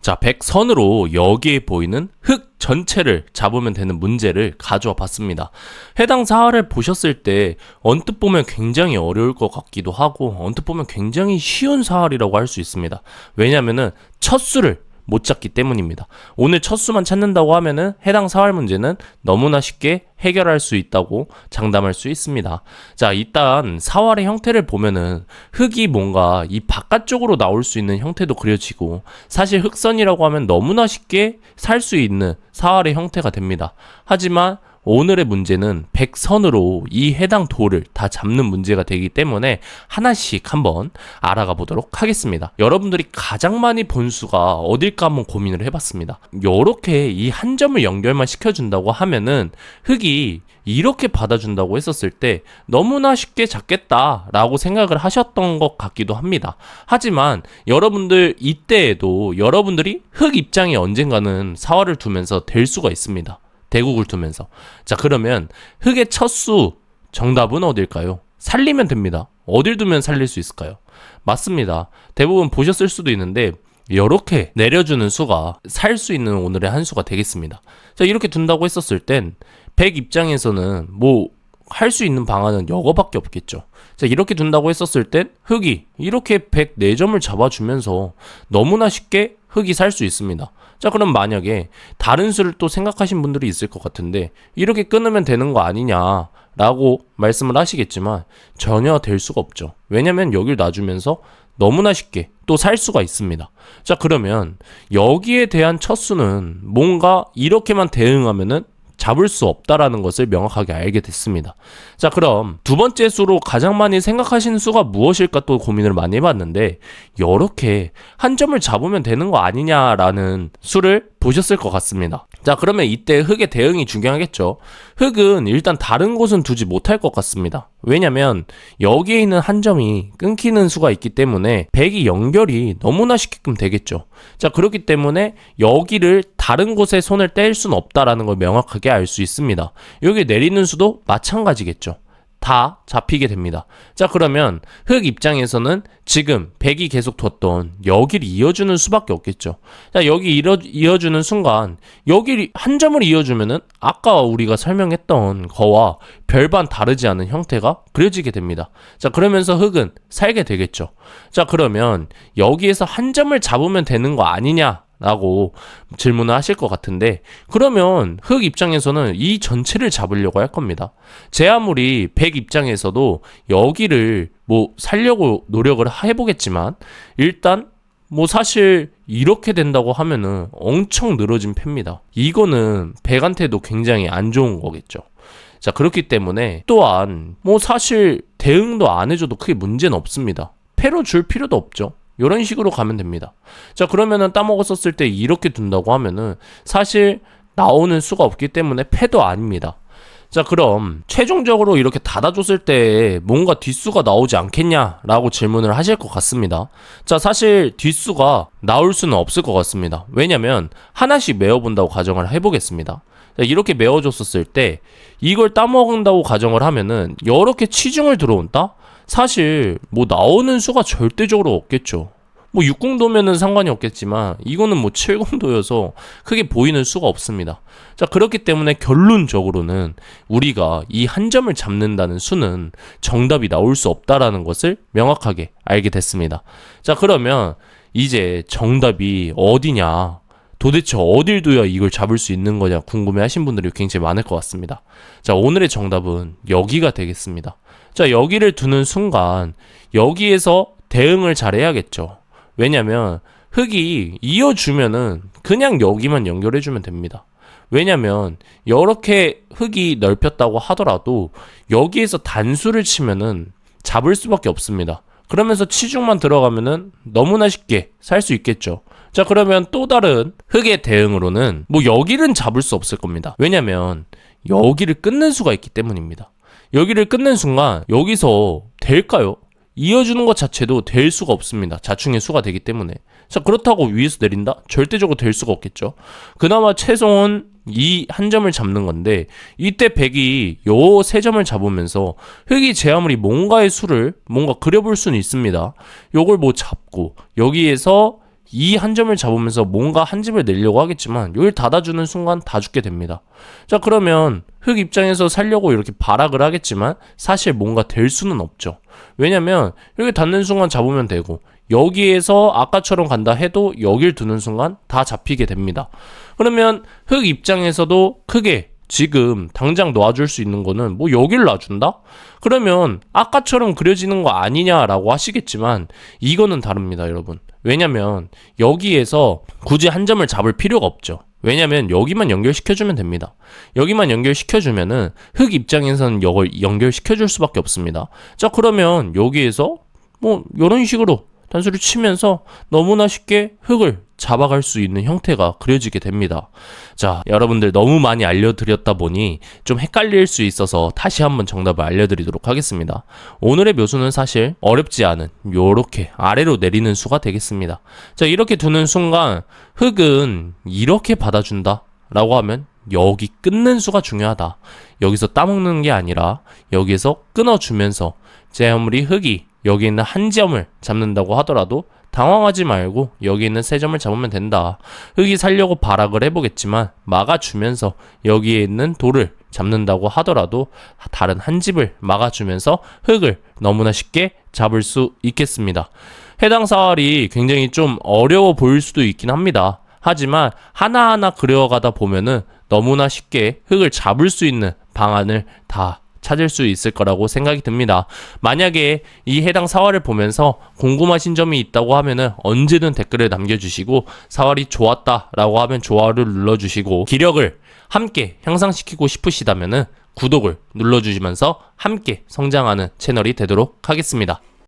자, 백선으로 여기에 보이는 흙 전체를 잡으면 되는 문제를 가져와 봤습니다. 해당 사활을 보셨을 때 언뜻 보면 굉장히 어려울 것 같기도 하고 언뜻 보면 굉장히 쉬운 사활이라고 할 수 있습니다. 왜냐면은 첫 수를 못 찾기 때문입니다. 오늘 첫 수만 찾는다고 하면은 해당 사활 문제는 너무나 쉽게 해결할 수 있다고 장담할 수 있습니다. 자, 일단 사활의 형태를 보면은 흙이 뭔가 이 바깥쪽으로 나올 수 있는 형태도 그려지고, 사실 흙선이라고 하면 너무나 쉽게 살 수 있는 사활의 형태가 됩니다. 하지만 오늘의 문제는 백선으로 이 해당 돌을 다 잡는 문제가 되기 때문에 하나씩 한번 알아가 보도록 하겠습니다. 여러분들이 가장 많이 본 수가 어딜까 한번 고민을 해봤습니다. 요렇게 이 한 점을 연결만 시켜준다고 하면은 흙이 이렇게 받아준다고 했었을 때 너무나 쉽게 잡겠다라고 생각을 하셨던 것 같기도 합니다. 하지만 여러분들 이때에도 여러분들이 흙 입장에 언젠가는 사활을 두면서 될 수가 있습니다. 대국을 두면서. 자, 그러면 흙의 첫 수 정답은 어딜까요? 살리면 됩니다. 어딜 두면 살릴 수 있을까요? 맞습니다. 대부분 보셨을 수도 있는데 이렇게 내려주는 수가 살 수 있는 오늘의 한 수가 되겠습니다. 자, 이렇게 둔다고 했었을 땐 100 입장에서는 뭐 할 수 있는 방안은 이거밖에 없겠죠. 자, 이렇게 둔다고 했었을 땐 흙이 이렇게 104점을 잡아주면서 너무나 쉽게 흙이 살 수 있습니다. 자, 그럼 만약에 다른 수를 또 생각하신 분들이 있을 것 같은데 이렇게 끊으면 되는 거 아니냐라고 말씀을 하시겠지만 전혀 될 수가 없죠. 왜냐면 여길 놔주면서 너무나 쉽게 또 살 수가 있습니다. 자, 그러면 여기에 대한 첫 수는 뭔가 이렇게만 대응하면은 잡을 수 없다라는 것을 명확하게 알게 됐습니다. 자, 그럼 두 번째 수로 가장 많이 생각하시는 수가 무엇일까 또 고민을 많이 해봤는데, 이렇게 한 점을 잡으면 되는 거 아니냐라는 수를 보셨을 것 같습니다. 자, 그러면 이때 흙의 대응이 중요하겠죠. 흙은 일단 다른 곳은 두지 못할 것 같습니다. 왜냐면 여기에 있는 한 점이 끊기는 수가 있기 때문에 100이 연결이 너무나 쉽게끔 되겠죠. 자, 그렇기 때문에 여기를 다른 곳에 손을 뗄 수는 없다라는 걸 명확하게 알 수 있습니다. 여기 내리는 수도 마찬가지겠죠. 다 잡히게 됩니다. 자, 그러면 흙 입장에서는 지금 100이 계속 뒀던 여기를 이어주는 수밖에 없겠죠. 자, 여기 이어주는 순간 여기 한 점을 이어주면은 아까 우리가 설명했던 거와 별반 다르지 않은 형태가 그려지게 됩니다. 자, 그러면서 흙은 살게 되겠죠. 자, 그러면 여기에서 한 점을 잡으면 되는 거 아니냐 라고 질문을 하실 것 같은데, 그러면 흙 입장에서는 이 전체를 잡으려고 할 겁니다. 제 아무리 100 입장에서도 여기를 뭐 살려고 노력을 해보겠지만 일단 뭐 사실 이렇게 된다고 하면은 엄청 늘어진 패입니다. 이거는 100한테도 굉장히 안 좋은 거겠죠. 자, 그렇기 때문에 또한 뭐 사실 대응도 안 해줘도 크게 문제는 없습니다. 패로 줄 필요도 없죠. 이런 식으로 가면 됩니다. 자, 그러면은 따먹었었을 때 이렇게 둔다고 하면은 사실 나오는 수가 없기 때문에 패도 아닙니다. 자, 그럼 최종적으로 이렇게 닫아줬을 때 뭔가 뒷수가 나오지 않겠냐라고 질문을 하실 것 같습니다. 자, 사실 뒷수가 나올 수는 없을 것 같습니다. 왜냐면 하나씩 메워본다고 가정을 해보겠습니다. 자, 이렇게 메워줬었을 때 이걸 따먹는다고 가정을 하면은 이렇게 치중을 들어온다? 사실 뭐 나오는 수가 절대적으로 없겠죠. 뭐 60도면은 상관이 없겠지만 이거는 뭐 70도여서 크게 보이는 수가 없습니다. 자, 그렇기 때문에 결론적으로는 우리가 이 한 점을 잡는다는 수는 정답이 나올 수 없다라는 것을 명확하게 알게 됐습니다. 자, 그러면 이제 정답이 어디냐, 도대체 어딜 둬야 이걸 잡을 수 있는 거냐 궁금해 하신 분들이 굉장히 많을 것 같습니다. 자, 오늘의 정답은 여기가 되겠습니다. 자, 여기를 두는 순간 여기에서 대응을 잘 해야겠죠. 왜냐면 흙이 이어주면은 그냥 여기만 연결해주면 됩니다. 왜냐면 이렇게 흙이 넓혔다고 하더라도 여기에서 단수를 치면은 잡을 수밖에 없습니다. 그러면서 치중만 들어가면은 너무나 쉽게 살 수 있겠죠. 자, 그러면 또 다른 흙의 대응으로는 뭐 여기는 잡을 수 없을 겁니다. 왜냐면 여기를 끊는 수가 있기 때문입니다. 여기를 끊는 순간 여기서 될까요? 이어주는 것 자체도 될 수가 없습니다. 자충의 수가 되기 때문에. 자, 그렇다고 위에서 내린다? 절대적으로 될 수가 없겠죠. 그나마 최소한 이 한 점을 잡는 건데 이때 100이 요 세 점을 잡으면서 흙이 제 아무리 뭔가의 수를 뭔가 그려볼 수는 있습니다. 요걸 뭐 잡고 여기에서 이 한 점을 잡으면서 뭔가 한 집을 내려고 하겠지만 여기를 닫아주는 순간 다 죽게 됩니다. 자, 그러면 흑 입장에서 살려고 이렇게 발악을 하겠지만 사실 뭔가 될 수는 없죠. 왜냐면 여기 닫는 순간 잡으면 되고 여기에서 아까처럼 간다 해도 여길 두는 순간 다 잡히게 됩니다. 그러면 흑 입장에서도 크게 지금 당장 놔줄 수 있는 거는 뭐 여길 놔준다? 그러면 아까처럼 그려지는 거 아니냐라고 하시겠지만 이거는 다릅니다, 여러분. 왜냐면 여기에서 굳이 한 점을 잡을 필요가 없죠. 왜냐면 여기만 연결시켜주면 됩니다. 여기만 연결시켜주면은 흑 입장에서는 이걸 연결시켜줄 수밖에 없습니다. 자, 그러면 여기에서 뭐 이런 식으로 단수를 치면서 너무나 쉽게 흑을 잡아갈 수 있는 형태가 그려지게 됩니다. 자, 여러분들 너무 많이 알려드렸다 보니 좀 헷갈릴 수 있어서 다시 한번 정답을 알려드리도록 하겠습니다. 오늘의 묘수는 사실 어렵지 않은 요렇게 아래로 내리는 수가 되겠습니다. 자, 이렇게 두는 순간 흑은 이렇게 받아준다 라고 하면 여기 끊는 수가 중요하다. 여기서 따먹는 게 아니라 여기에서 끊어주면서 제 아무리 흑이 여기 있는 한 점을 잡는다고 하더라도 당황하지 말고 여기 있는 세 점을 잡으면 된다. 흑이 살려고 발악을 해보겠지만 막아주면서 여기에 있는 돌을 잡는다고 하더라도 다른 한 집을 막아주면서 흑을 너무나 쉽게 잡을 수 있겠습니다. 해당 사활이 굉장히 좀 어려워 보일 수도 있긴 합니다. 하지만 하나하나 그려가다 보면은 너무나 쉽게 흑을 잡을 수 있는 방안을 다 찾을 수 있을 거라고 생각이 듭니다. 만약에 이 해당 사활을 보면서 궁금하신 점이 있다고 하면은 언제든 댓글을 남겨주시고 사활이 좋았다라고 하면 좋아요를 눌러주시고 기력을 함께 향상시키고 싶으시다면은 구독을 눌러주시면서 함께 성장하는 채널이 되도록 하겠습니다.